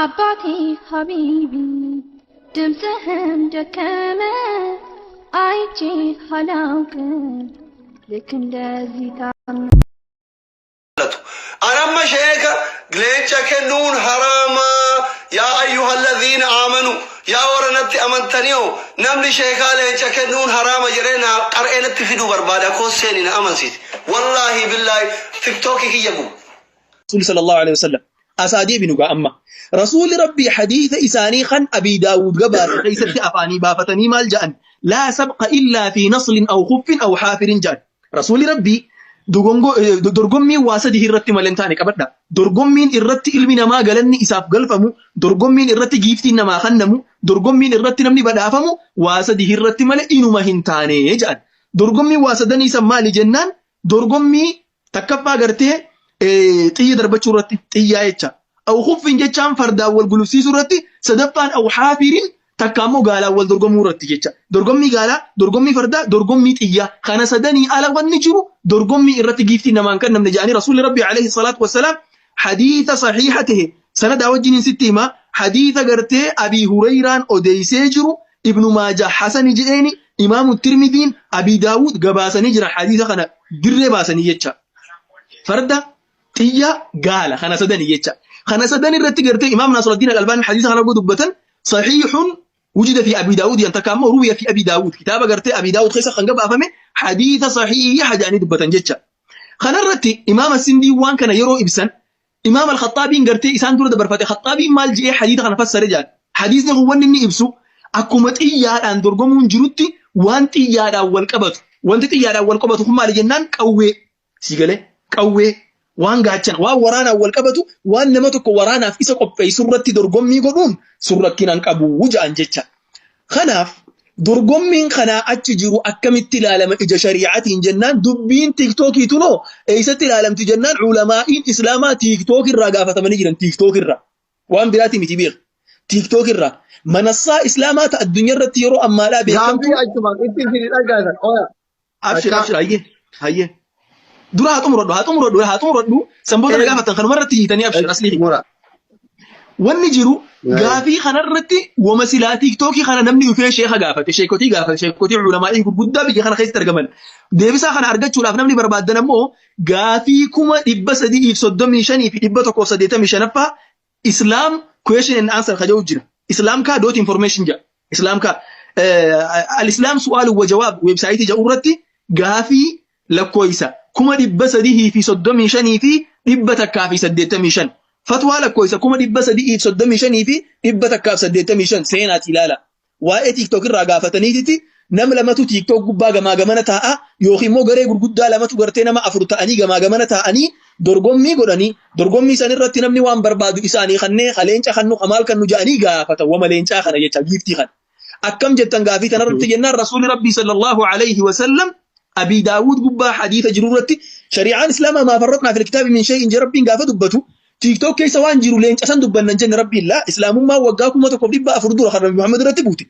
አባቴ ሀቢቢ ድምፅህን ደከመ አይቼ አላውቅም ልክ እንደዚህ أنا شيخ ليش كنون حراما يا أيها الذين آمنوا يا ورنتي أمنتنيو نملي شيخا ليش كنون حراما جرينا قرأنا تفيدو بربادا كوسيني أمنسيت والله بالله تيك توك هي يبو رسول صلى الله عليه وسلم أسادي بنوغا أما رسول ربي حديث إساني خن أبي داود قبار ليست أفاني بافتني مال جأن لا سبق إلا في نصل أو خف أو حافر جان رسول ربي dorgommii waasadii irratti malantaane qabadha dorgommiin irratti ilmi namaa galanni isaaf galfamu dorgommiin irratti giiftiin namaa kennamu dorgommiin irratti namni badhaafamu waasadii irratti male inuma hin taane jedhan dorgommii waasadanii san maali jennaan dorgommii takkaffaa gartee xiyya darbachuu irratti xiyyaa jecha aw khuffin jechaan fardaan wal gulufsiisuu irratti sadaffaan aw haafirin takkaammoo gaalaa wal dorgomuu irratti jecha dorgommii gaalaa dorgommii fardaa dorgommii xiyyaa kana sadanii ala wanni jiru dorgommii irratti giiftii namaan kan namni jaanii rasuulli rabbi alayhi salaatu wassalaam hadiitha sahiha tahe sanada wajjiniin sitti hima hadiitha gartee abii hurayraan odeysee jiru ibnu maajah hasani jedheeni imaamu tirmidhiin abii daawud gabaasanii jira hadiitha kana dirree baasanii jecha farda xiyyaa gaala kana sadanii jecha kana sadan irratti gartee imaam naasiruddiin al-albaani hadiitha kana dubbatan sahihun وجد في أبي داود ينتكامه روي في أبي داود كتابة قرتي أبي داود خيسا خنقب أفهمه حديث صحيح يعني دبتن جتشا خنرتي إمام السندي وان كان يرو إبسن إمام الخطابي قرتي إسان دور دبر فاتي خطابي مال جئ حديث خنفس رجال حديثنا هو أنني إبسو أكومت إياد أن درقمون جروتي وانت إياد أول قبط وانت إياد أول قبط هم على جنان كوي سيقله كوي وان قاتشان وان ورانا أول قبطو وان نمتك ورانا في إسا قبعي سرتي درقمي قبون سورة كنان قبو وجان جتشا خناف درقمين خنا أتجرو أكمت العالم إجا شريعة جنان دبين تيك توكي تنو إيست العالم تجنان علماء إسلاما تيك توك الرقافة من جرن تيك توك الرا وان براتي متبيغ تيك توك الرا منصة إسلامات الدنيا رتيرو أما لا بيكم أبشر هاي درا هاتم ردو سنبوت رقافة خنو مرة تيجي تاني أبشر أصلي والنجرو غافي خنرتي ومسلا تيك توكي خنا نمني وفي شيخ غافه شيكوتي غافه شيكوتي علماء غدا بيجي خنا خيس ترجمن ديبسا خنا ارغچو لاف نمني برباد نمو غافي كوما دبسدي اف صدومي شني في دبتو كو سديتا مشنفا اسلام question and answer خجو جرا اسلام كا دوت انفورميشن جا اسلام كا الاسلام سؤال وجواب ويب سايت جورتي غافي لكويسا كوما دبسدي في صدومي شني في دبتك في سديتا مشن فتوى لك كويسة كوما دبا سدي صدمي شني في دبا تكاف سديتا ميشن سيناتي لالا واي تيك توك الرقافة نيتي نم لما تو تيك توك قبا غما غمانا تاء يوخي مو غري غرغدا لما تو غرتينا ما افرو تاني غما غمانا تاءني درغومي غداني درغومي سن رتي نمني وان بربادو اساني خني خلينچا خنو خمال كنو جاني غافة وملينچا خنا يچا غيفتي خن اكم جتن غافي تنرت جنا رسول ربي صلى الله عليه وسلم ابي داود قبا حديث جرورتي شريعه الاسلام ما فرطنا في الكتاب من شيء جربي غافة دبتو تيك توك كيس وان جيرو لين أسان دبنا جن ربي الله إسلام ما وجاكم ما تقبل بقى فردور خرب محمد رتبوتي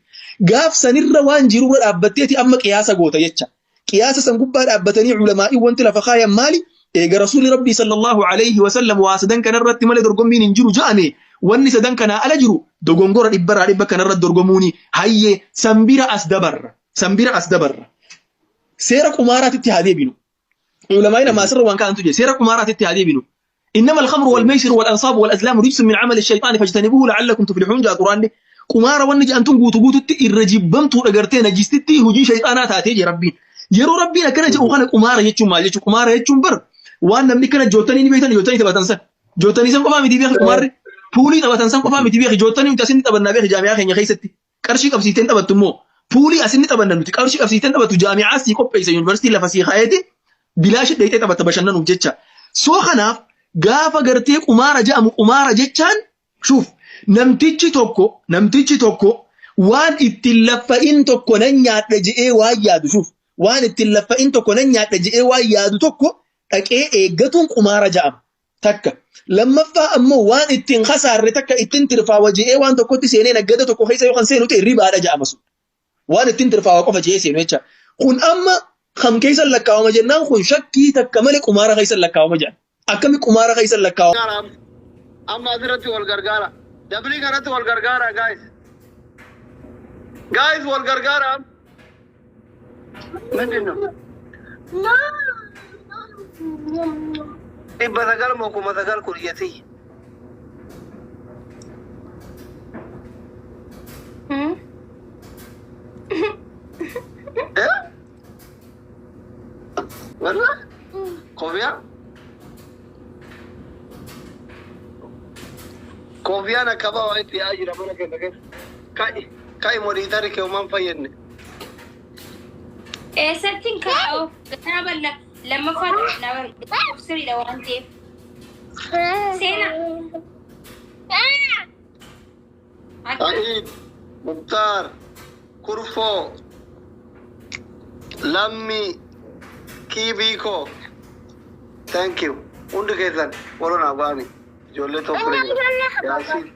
قاف سنر وان جيرو أبتيتي أما قياسا قوتا يتشا قياسا سنقبل أبتني علماء وانت لفخايا مالي إيه رسول ربي صلى الله عليه وسلم واسدن كان الرت مال درقم من جيرو جامي وان سدن كان على جيرو دغونغور إبرا ربك كان الرت درقموني هاي سمبيرا أسدبر سيرك أمارات اتهادي بينو علماء ما سر وان كان تجي سيرك أمارات اتهادي بينو إنما الخمر والميسر والأنصاب والأزلام رجس من عمل الشيطان فاجتنبوه لعلكم تفلحون جاء القرآن دي قمارة ونجي أنتم قوتو الرجبمتو لقرتين جستي هجي شيطانات هاتيجي ربي يرو ربي لكنا جاء وخانا قمارة يتشم مال يتشم قمارة يتشم بر وانا نملكنا جوتاني نبيتاني جوتاني تبا تنسى جوتاني سن قفامي دي بيخي قمارة بولي تبا تنسى قفامي دي بيخي جوتاني متاسين تبا نبيخي جامعة خيني خيستي كرشي قبسيتين تبا تمو بولي أسين تبا نمتي كرشي قبسيتين تبا تجامعة سيكو بيسا يونيفرسيتي لفسي خايتي بلاش ديتي تبا تبشنن وجتشا سو خناف غافا غرتي قمارة جتشان شوف نمتيجي توكو وان اتلفئين توكو ننيات لجئي وايادو شوف وان اتلفئين توكو ننيات لجئي وايادو توكو اكي ايغتون قمارة جام تكا لما فا امو وان اتن خسار تكا اتن ترفا وجئي وان توكو تسيني نقدة توكو خيسا يوخن سينو تقريبا هذا جامسو وان اتن ترفا وقفا جئي سينو يتشا خون اما خم كيسا لكاو مجنان خون شكي تكا ملك قمارة خيسا لكاو مجان أكمل قمارة خيسا لكاو أما درتي والغرغارة دبلي كانت والغرغارة جايز والغرغارة منو إبا ذكر موكو ما ذكر كوريتي إيه والله كوفيا أنا كبا وايد يا أجرا منا كده كاي مريضة كيوم فيني ستين كاو أنا لما فات أنا بصير لو أنت سينا عيد مختار كرفو لمي كيبيكو ثانك يو وندو كيسان ورونا بامي جولة توبري ياسين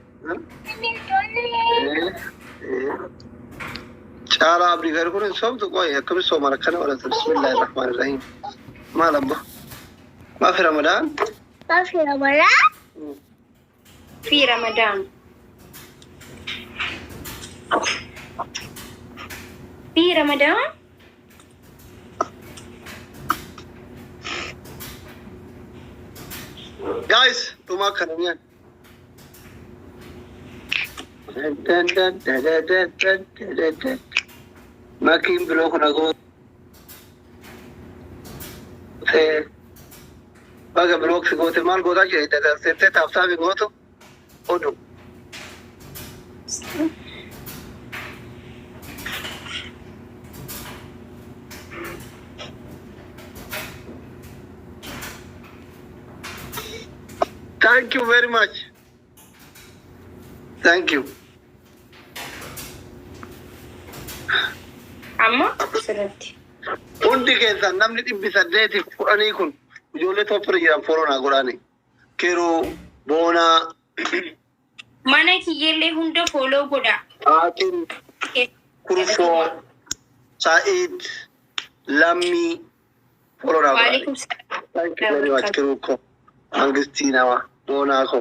شارع أبدي غير كون سوم تو كوي كم سوم ركنا ولا بسم الله الرحمن الرحيم ما لبا ما في رمضان في رمضان في رمضان guys tuma kananya makin blok na go baga blok se go te mal go da che te te tafta bi go to odo thank you very much thank you أما سرتي undi keessa namni 800 fudhanii kun ijoollee toppir jiran foroonaa godhaani keroo boonaa mana kiyyellee hunda follow godha aatin kurfoo saa'id lammii foroonaa godhaani Waalaikum salaam. thank you very much keroo ko angistiinawa boonaa ko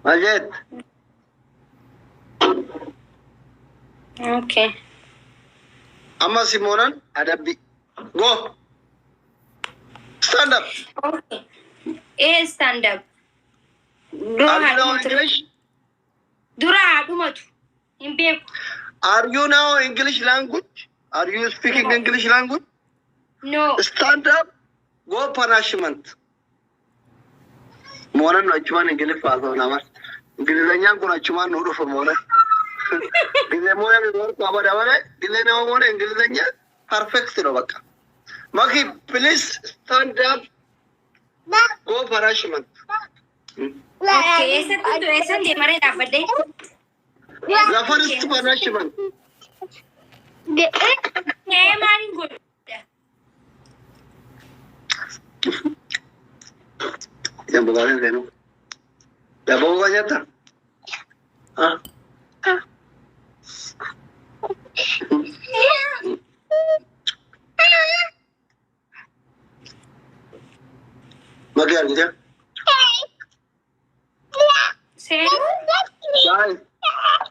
majet Okay. amma simonan adabbi go stand up Okay. Stand up. are you now English Dura adumatu. Imbe are you now English language are you speaking English language no. stand up go punishment monan achuan English faso nama English kun achuan no do monan Gile monan no ko abada gile no monan English perfect no baka maki please stand up go punishment Okay. Esa de mare da bade. the first punishment Mari good. yang bagaimana Zeno ya bawa nyata ah Magar gitu. Say Guys,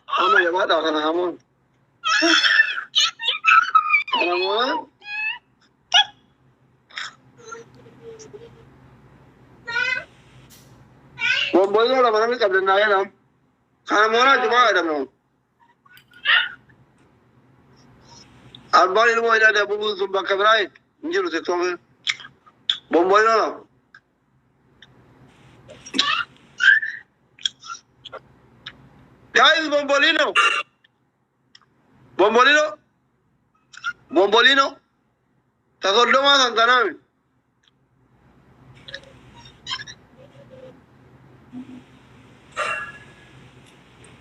kamu ya mata kana kamu. Kamu. Mau boleh lah mana kita benda ya nam. Kamu mana cuma ada nam. Arbal ilmu ada buku zumba kabrai. Injil tu tu. Mau boleh lah. Guys, Bombolino. Bombolino. Bombolino. Takordoma Santanami.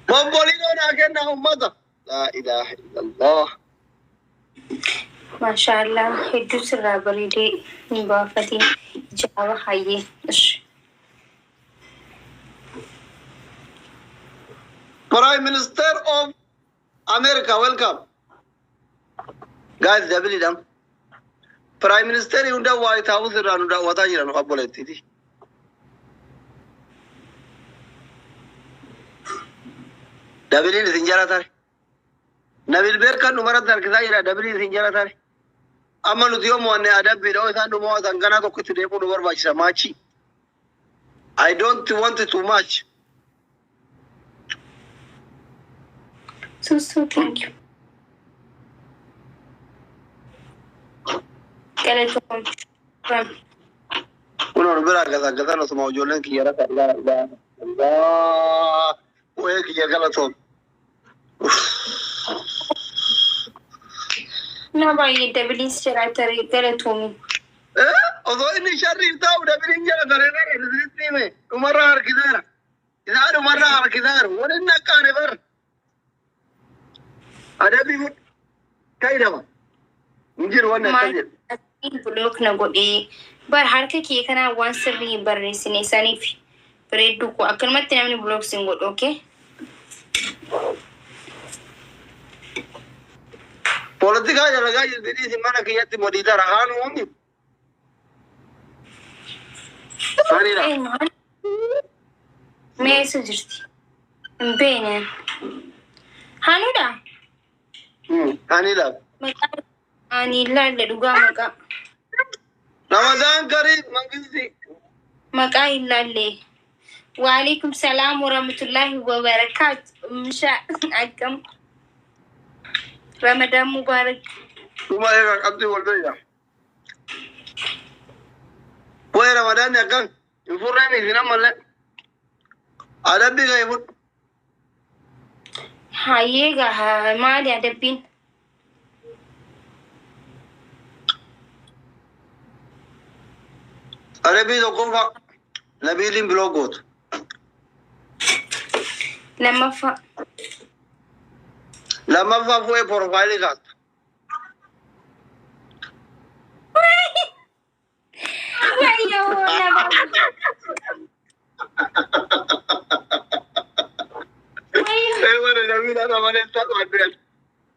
Bombolino na agenda ummata. La ilaha illallah. MashaAllah. Hiddu sirra baride nibafati jawa haye. Prime Minister of America, welcome. Guys, double it. Prime Minister, you know White House, you know what I know about it. دبلين سنجارة تاري نبيل بيركان نمرة تركيزا دبلين سنجارة تاري أما نتيوم وأنا أدب بيدو إذا نمو تانغنا تو كتير نمبر بايش ماشي I don't want it too much. So thank you. Galatong. Uno berak kata lo semua jualan kira kata Allah, kue kira Galatong. Naba ini Devlin secara teri Galatong. Although ini syarif tahu Devlin jalan dari ini me, umarah kita, kita umarah kita, orang nak kan ever. Ada bihut, kaya dah. Mungkin orang nak kerja. Blok na godi bar har kake kana wan sirri bar sine sani fi bredu ko akan matte namni blok sin god okay Politika jalaga jadi si mana kiyati modita rahan wongi Sanira me sujirti bene hanuda Sanira ani lalle duga maka Ramadan kareem mangisi maka ilalle wa alaikum salam wa rahmatullahi wa barakatuh insha akam Ramadan mubarak kuma ya abdi walda Woi Ramadan ya kan ifurra ni sina malle adabi ga ifur haye ga ma da dabbin Arabi do kumfa nabilin blogot lama fa fue profile gat wayo lama bueno nabil ana mane tat wadel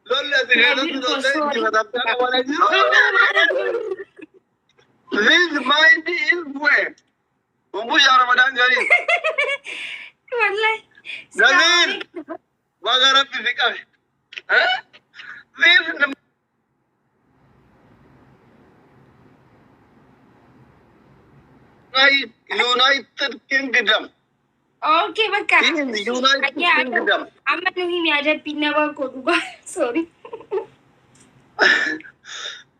lolla digalo do sai badapta wala jiro This mind is where Umbu ya Ramadan gari wallahi Nabil Bagara physical This United Kingdom okay baka in the United Kingdom amma nuhimi ada pinna ba ko duba sorry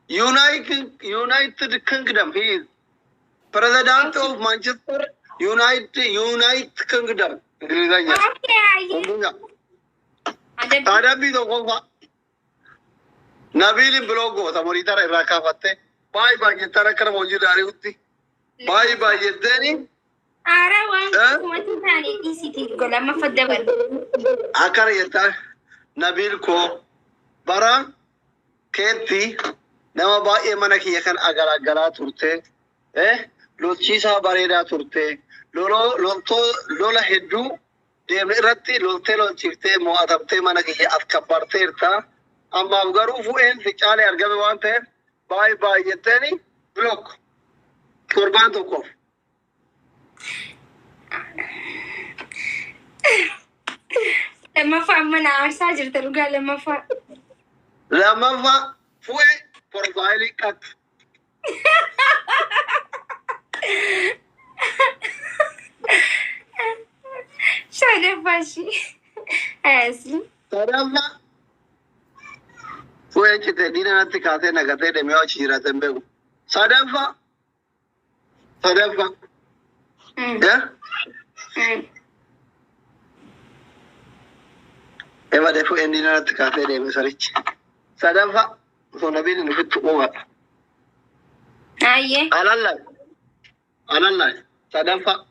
United Kingdom. He is President of Manchester United Kingdom. okay Ada भी तो कोई नबीली ब्लॉग हो तमोरी तरह रखा पत्ते bye bye ये तरह कर मौजूद आ रही होती बाय बाय ये देनी ara wan kuma tani DCT gola mafaddaban आकर ये था नबील को बरा खेती nama baay'ee mana kiyya kan agaragaraa turte lolchiisaa bareedaa turte lola hedduu deemne irratti loltee lolchiiftee mo'atamtee mana kiyya akkabbarteerta ammaaf garuu fu'een ficaalee argame waan ta'eef baay'eetteeni blok torbaan tokkoof lammaffaa mana aarsaa jirta dhugaa lammaffaa fu'ee Profiling cut. Shadafashi. Asli. Sadafa. Fue chite dina nati kate na kate de mewa chira tembe. Sadafa. Ya? Eva de fue dina nati kate de me sarich. Sadafa. So Nabil ni fit uwa. Aye. Alalla. Sadafa.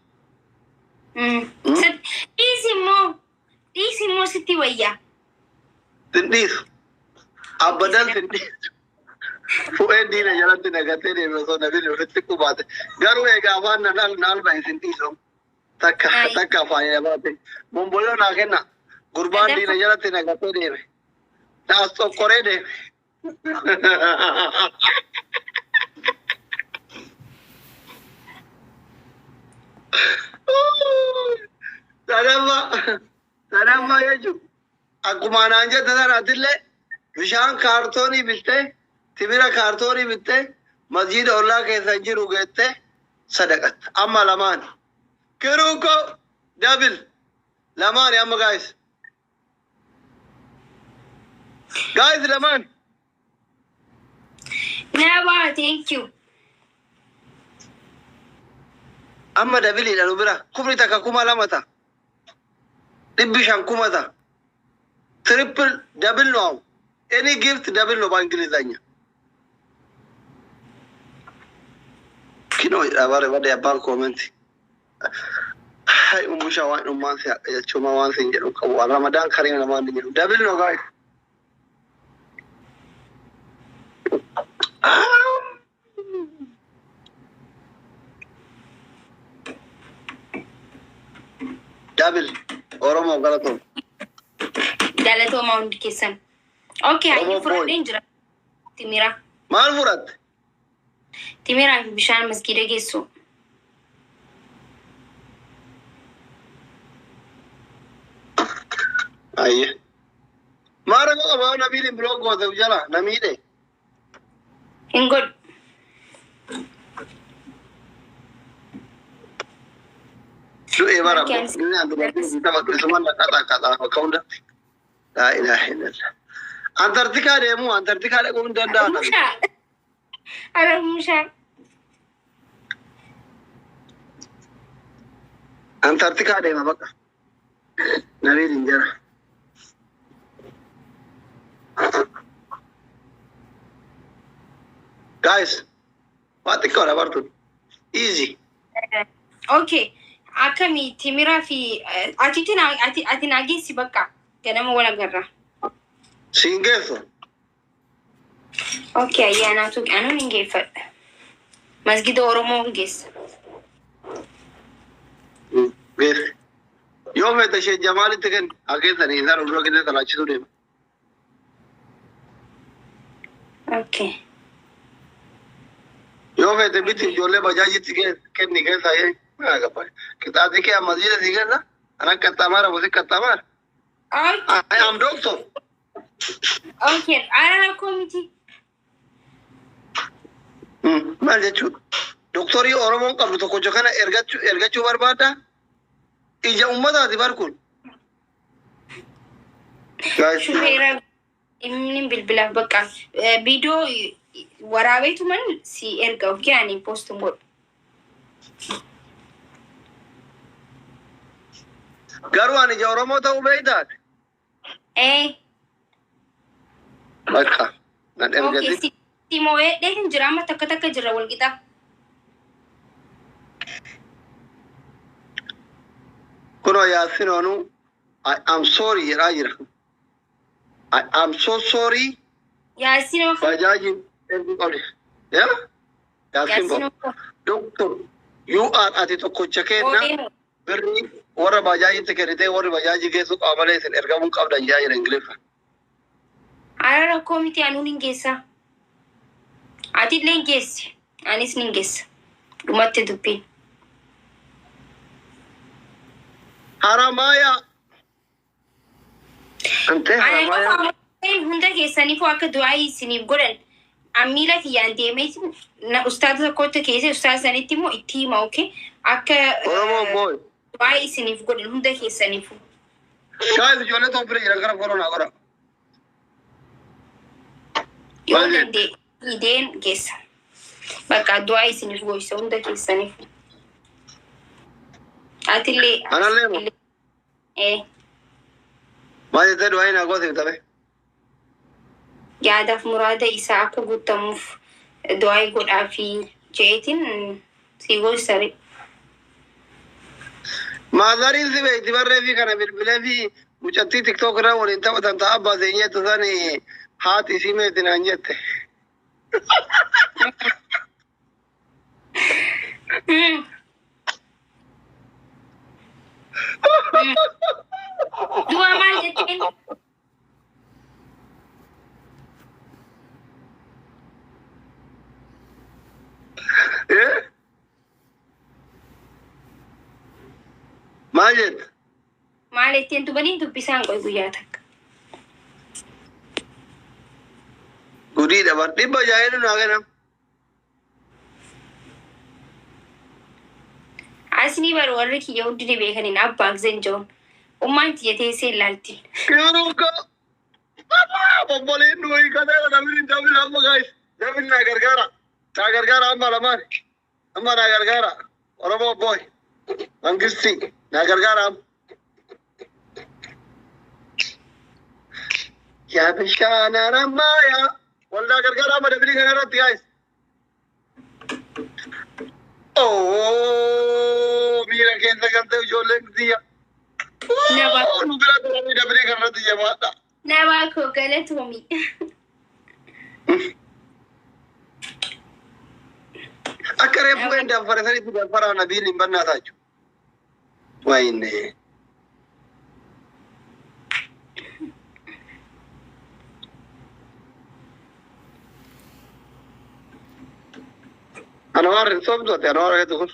Isimo siti waya. Tindis. Abadan tindis. Fu'e dina jalatti nagate de so Nabil ni fit ku baat. Garu e gawan nal bai tindiso. Takka faaya baate. Mumbolo na kenna. Gurban dina jalatti nagate de. Das to kore de. Sarama ya ju. akkuma naan jette sanaatillee bishaan kaartoonii bittee timira kaartoonii bittee masjiida ollaa keessa jiru geettee sadaqatta. Amma lamaan kiruuko dabil lamaan amma guys lamaan. Never, thank you. Amma dabiliidha nu bira kubni takka kuma lamata dhibbi shan kumata triple double no any gift double no በእንግሊዘኛ kino dabare wade abban comment hay umusha wa umman se ya chuma wan sen jedo ko ramadan karim na man jedo double no guys double oromo galato Dalato mount kisan. Okay, I Oromo for boy. danger. Timira. mal furat Timira bishan masjid gesu. ayye mara ko ba nabil blog go de jala namide In good. lu e bara Okay. ni andu ba ta ba so man kata kata ko kaunda la ilaha illallah antartika de ko ndanda Musha. Ara musha. antartika de ma baka nabil injara guys what the car about easy Okay. Akami Timira fi ati nagisi baka. Ganama wala garra. singeso Okay, yana tu anu ninge fat. Masjid Oromo gis. Yes. Yo me te she jamali tegen age tani idhar ulo ke talachi tu de Okay. yo me te biti jole bajaji tige ke nige saye ma ga pa kita dike masjid dige na ana katamara bose katamar Okay. I am doctor Okay. Ara committee. mal jechu doctor yi oromo qabdu to ko jokana ergachu barbada ija ummata di barkun guys Shufera imnin bilbila baka. Video warabetu man si erga okay ani post ngod. garwani ja oromo ta ubaidat Eh. baka nan Okay. ergati Si moe dehin jirama taka jira wal kita. kuno yasin onu I am sorry rajira I am so sorry Ya sino bajaji ya yasin sino bo doctor you are at it ko chakena Ode. birni wara bajaji tekerite wara bajaji ke su qabale sen ergamun qabdan jayir ingilifa Ara committee anu ningesa. Ati lengesi. Anis ningesa. Dumatte dupi. haramaya ante Ana haramaya ko hunda kesani ko akka duai sinif godan. Amila ki yande me na ustad ko te kese ustad saniti mo itti ma okay. Akka oromo boy duai sinif godan hunda kesani fu. guys jole to pre irangara corona agora Yo Vale. dende iden gesa. Baka duai sinif goisa hunda kesani fu. Atile analemo eh maje te do aina gothi tabe yaadaaf muraada isaa akka guutamuuf du'aa godhaa fi jeetiin si gorsare. maadarin sibe itibarre fi kana bilbile fi mucatti tiktok ra woni taphatan ta abba seenye to sani haati sime tinanjette Du'a maal jetteen? majet Maal jetteen dubanii dubbisaan qoy guyyaa takka. Gudii dabar dhibba jaahilu naa ganam. Asni bar warri kiyya hundi ni beekanin abbaa Zenjoon. Ummaan tiyya teessee ilaalti. Kiruka. Bobboleen nuyi kadhaa namni dabin amma guys. Dabin naa gargaara. Naa gargaara amma lamaan. Amma naa gargaara. Oromoo boy. Mangisti naa gargaara amma. Yaa bishaan arammaaya. Waldaa gargaara amma dabinii kana irratti guys. Oh, mira keessa galtee ijoolleen biyya. Nu bira turanii dabinii kana irratti jabaadha. Nama koo galatoomi. Akka reefu kan danfaresanitti danfaraa nabiin hin bannaataa jiru. Wayne. Anwar sobdote Anwar heetu kun.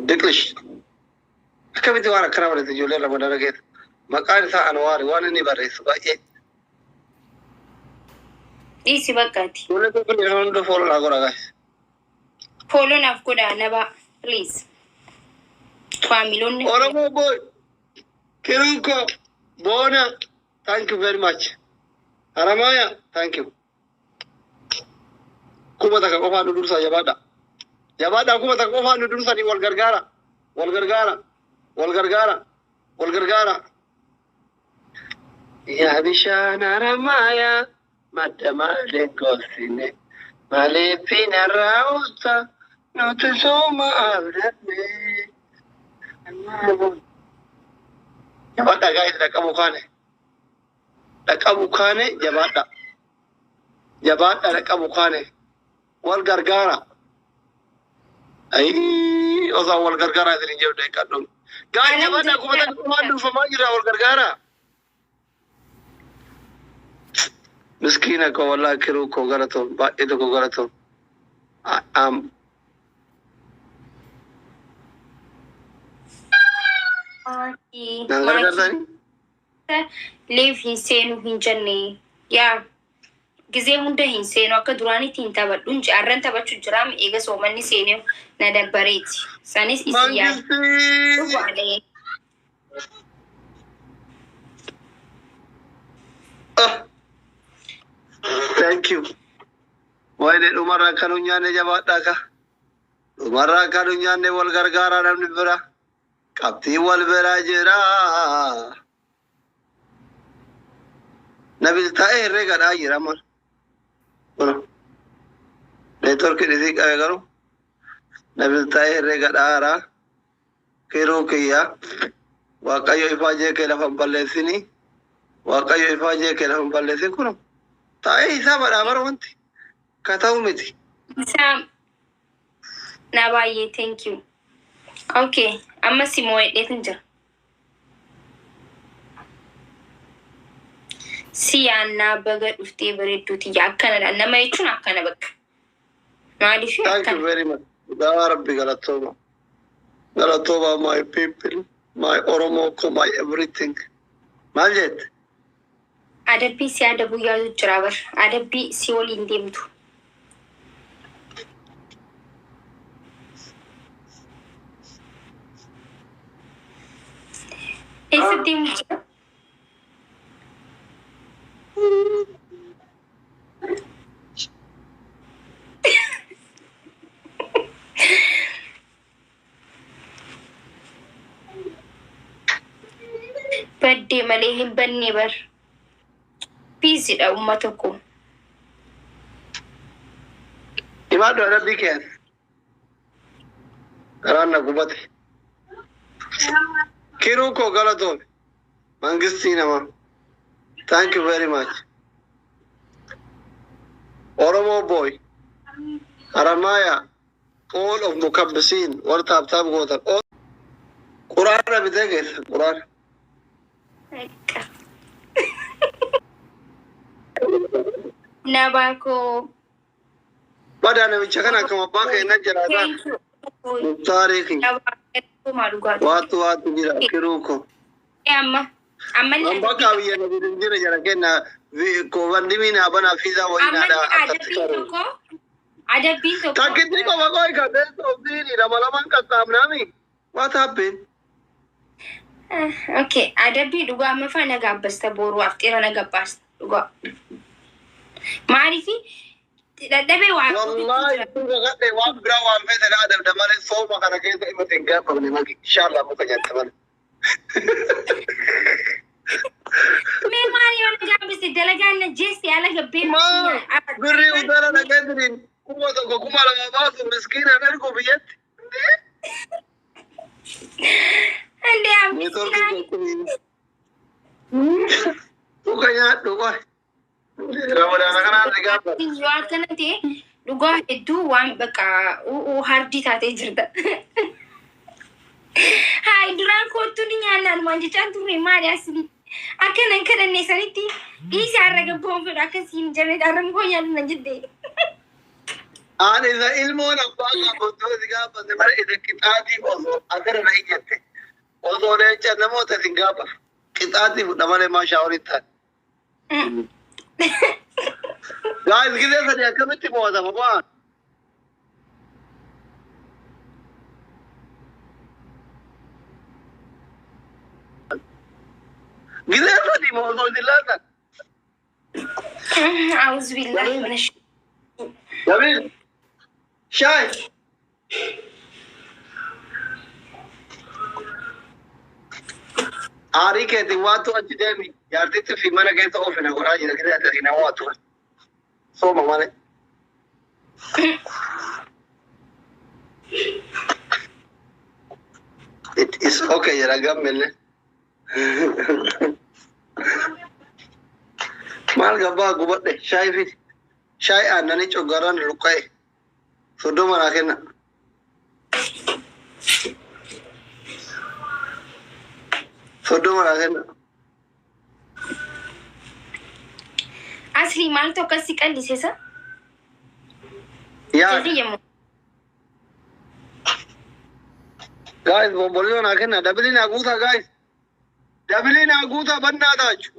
Diklish. Akkamitti waan akkana barreesse ijoollee Ramadana keessa. Maqaan isaa Anwar waan inni barreessu baay'ee. Dhiisi bakkaati. Ijoollee kun yeroo hunda fooloo naa godha guys. Fooloo naaf godhaa naba please. Faamiloonni. Oromoo boy. Kiruko. Bona. Thank you very much. Haramaya. Thank you. Kuma takka qofaa nu dursa jabaadha. Jabaadha kuma takka qofaa nu dursanii wal gargaara. Wal gargaara. Wal gargaara. Wal gargaara. Yaa bishaan haramaya. Madda maaleen gorsine. Maaliifin arraawusta. Nuti sooma abdanne. Jabaadha gaa'is dhaqqabu kaane. Dhaqqabu kaane jabaadha. Jabaadha dhaqqabu kaane. Wal gargaara. Ay, osoo wal gargaara isin jedhu deeqadhu. Gaa'is jabaadha kuma takka qofaan dhuunfamaa jira wal gargaara. Miskiina ko wallaahi kiruu ko galatoon baay'ee tokko galatoon. Nan gargaarsanii? Leef hin seenu hin jenne. Yaa gizee hunda hin seenu akka duraanitti hin taphadhu. Jaarran taphachuu jiraam eega soomanni seenee na dabbareeti. Sanis isin yaadu. Mangisti. Thank you. Wayne dhumarraa kan hin nyaanne jabaadhaa ka. Dhumarraa kan hin nyaanne wal gargaaraa namni bira. Qabxii wal bira jira. Nabil ta'ee herreegadhaa jira mal. Neetworkiin isii qabe garuu. Nabil ta'ee herreegadhaa. Kiruu kiyya. Waaqayyo ifaa jee kee lafa hin balleessinii. Waaqayyo ifaa jee kee lafa hin balleessin kun. Ta'ee isaa badhaamara wanti. Ka ta'u miti. Isaa na baay'ee thank you. Okay, amma simoo hedheetin jira. Siyaannaa baga dhuftee bareedduuti akkanadha. Nama jechuun akkana bakka. Maaliif Thank you akkana? very much. Yaa Rabbi galatooma. Galatooma my people, my Oromo, my everything. Maal jette? Adabbii si adabuu yaadu jira bar. Adabbii si waliin deemtu. Eessa deemu jira? Baddee malee hin banne bar. Piisidha uummata koo. Imaadhu adabbii keen. Garaan na gubate. Kiruu koo galatoome. Mangistii nama. Thank you very much. Oromo boy. Haramaya. All of Mukabbisiin. Warra taaptaap gootan. Quraana bitee keessa. Quraana. Akka. Nabaa koo. Badaa namicha kana akkam abbaa keenna jiraataa. Thank you. Muktaarii kiyya. Nabaa koo maa dhugaatu. Waatu jira kiruu koo. Amma Ammallee An bakka biyya nabi dinjira jara kenna koovandimiin abana fiizaa wayii adabbiin tokko takkitti qofa qoy ka beektoo fiini dabalaman qaqqaabnaami. What happened? Okay, adabbii dhugaa amma faana gaabbasta booruu afxeera na gabbaasta dhugaa. Maaliifi dadhabee waa Wallahi tuuka gadhee waan biraa waan feete na adabda malee sooma kana keessa himate hin gaafamne magi. Inshallah muka nyaata malee. mee maali yoo na gaabbiste dalagaan na jeesti ala gabbee Birrii utala dhaqeetiniin kuma tokko kuma lama baasu miskiina dhargu biyyatti. Ande Tuuka nyaadhu qoy. Ramadaana kanaan si gaafa. yoo akkana ta'e dhugaa hedduu waan bakka hardii taatee jirta. Hai duraan kootu ni nyaannaan waan jechaan turre maali asli. Akkanan kadhannee sanitti dhiisi har'a gabboon fedha akkasiin jarree dharran koo nyaannu na jettee. Ani isa ilmoon abbaa gaafotoo si gaafate mara isa qixaatii osoo agara na ijjatte. Osoo leenca namoota si gaafa. Qixaatii fudha malee maa shaaworii taate. Guys, gisee sadii akkamitti mo'atama waan? Gisee sadii moo osoo isin laatan? أعوذ بالله من الشيطان. Nabil, Shai. Aari keetiin waatu achi deemi. Jaartitti fi mana keessa oofina godhaa jira gisee sadii nama waatu. Sooma malee. It is okay jedha gammelle. Maal gabbaa gubadhe shaayii fiti. Shaayii aannanii coggarraan luqqa'e. Soddoma naa kenna. Soddoma naa kenna. أصلي مالتو كسي قال سيسا. Yaa جدي يمو. guys bombolio naa kenna. Dabili naa guutaa guys. Dabili naa guutaa bannaa taaju.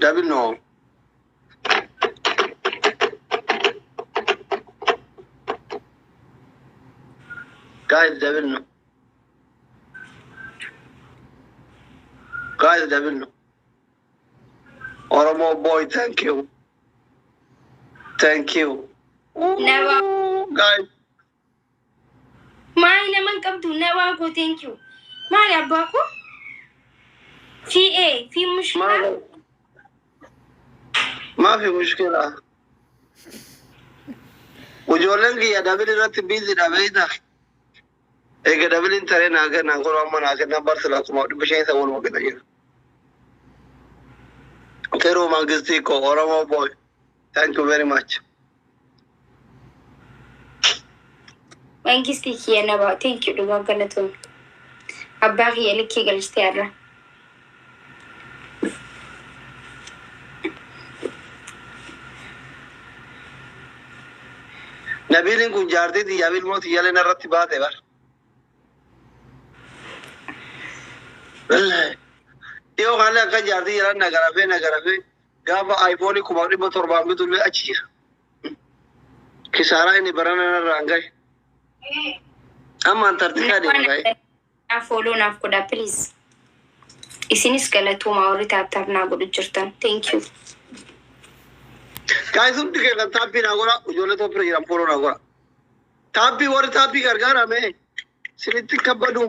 Dabil no. Guys, Dabil no. Guys, Dabil no. Oromo boy, thank you. Thank you. Never. Guys, ما إلى من قبضوا نواقو thank you. ما لي أباكو. في إيه في مشكلة. ما في مشكلة. وجولنك يا دابل رات بيزي دابيدا. إيه دابل إنترين أكن نقول أما نأكل نبار سلاكم أو بشيء سوون ما كده يلا. Kero Magistiko, Oromo boy. Thank you very much. Magistiki ya naba thank you duga ganatun. Abari ya liki galistera. Nabilin kun jaartii ti yabil moti yale narratti baate bar. Yoo haala akka jaartii yalan nagarafe gaafa iPhone kuma 700 bitullee achi jira. Kisaaraa inni barana narraan gahe. Amma Antarktikaa deema gahe. Follow naaf godha please. Isinis galatuma warri taataarnaa godhu jirtan. Thank you. Guys, hundi keenya taapbii naa godha. Ijoollee Itoophiyaa jiran follow naa godha. Taapbii warri taapbii gargaarame sinitti kabbadu.